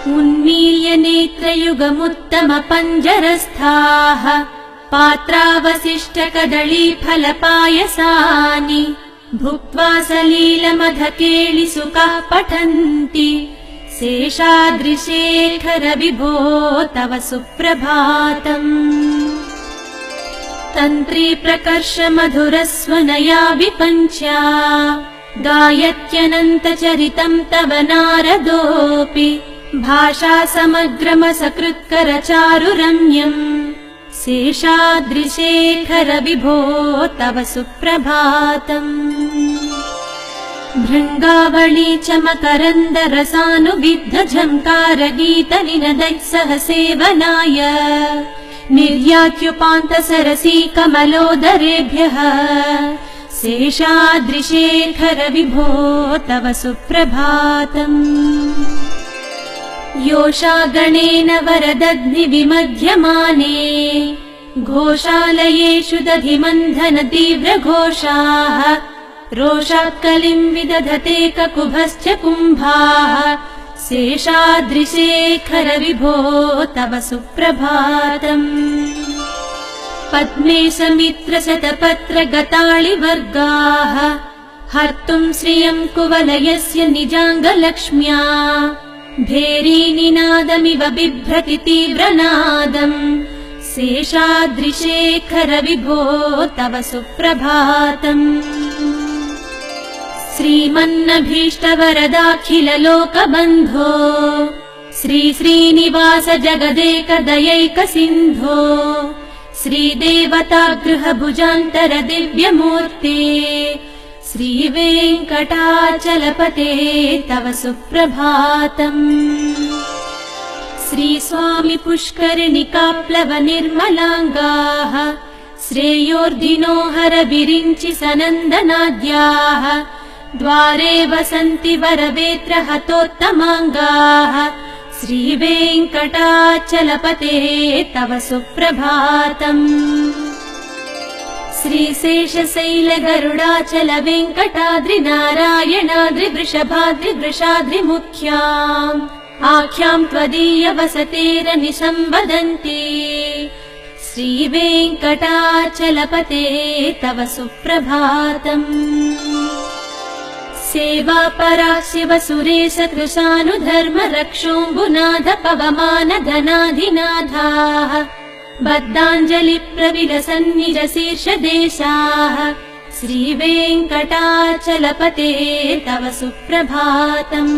उन्मील्य नेत्रयुगमुत्तमपञ्जरस्थाः पात्रावशिष्टकदळीफलपायसानि भुक्त्वा सलीलमधकेलिसुखाः पठन्ति। शेषाद्रिशेखर विभो तव सुप्रभातम्। तन्त्री प्रकर्ष मधुरस्वनया विपञ्च्या गायत्यनन्तचरितम् तव नारदोऽपि भाषा समग्रमसकृत्करचारुरम्यम्। शेषाद्रिशेखर विभो तव सुप्रभातम्। भृङ्गावळी च मकरन्दरसानुविद्धझङ्कारगीतनिनदैः सह सेवनाय निर्यात्युपान्तसरसी कमलोदरेभ्यः। शेषाद्रिशेखर विभो तव सुप्रभातम्। योषागणेन वरदग्निविमध्यमाने घोषालयेषु दधिमन्थन तीव्रघोषाः रोषात्कलिम् विदधते ककुभश्च कुम्भाः। शेषाद्रिशेखर विभो तव सुप्रभातम्। पद्मे समित्रशतपत्रगताळिवर्गाः हर्तुम् श्रियम् कुवलयस्य निजाङ्गलक्ष्म्या भेरीनिनादमिव बिभ्रति तीव्रनादम्। शेषाद्रिशेखर विभो तव सुप्रभातम्। श्रीमन्नभीष्टवरदाखिललोकबन्धो श्रीश्रीनिवास जगदेकदयैकसिन्धो श्रीदेवतागृहभुजान्तर दिव्यमूर्ते श्रीवेङ्कटाचलपते तव सुप्रभातम्। श्रीस्वामि पुष्करिणिकाप्लव निर्मलाङ्गाः श्रेयोर्दिनो हर विरिञ्चि सनन्दनाद्याः द्वारे वसन्ति वरवेत्र हतोत्तमाङ्गाः। श्रीवेङ्कटाचलपते तव सुप्रभातम्। श्रीशेषशैलगरुडाचल वेङ्कटाद्रिनारायणाद्रिवृषभाद्रिवृषाद्रिमुख्याम् आख्याम् त्वदीय वसतेरनिसंवदन्ति। श्रीवेङ्कटाचलपते तव सुप्रभातम्। सेवापरा शिव सुरेश कृशानुधर्म रक्षोऽम्बुनाथ पवमान धनाधिनाथाः बद्धाञ्जलिप्रविलसन्निज शीर्षदेशाः। श्रीवेङ्कटाचलपते तव सुप्रभातम्।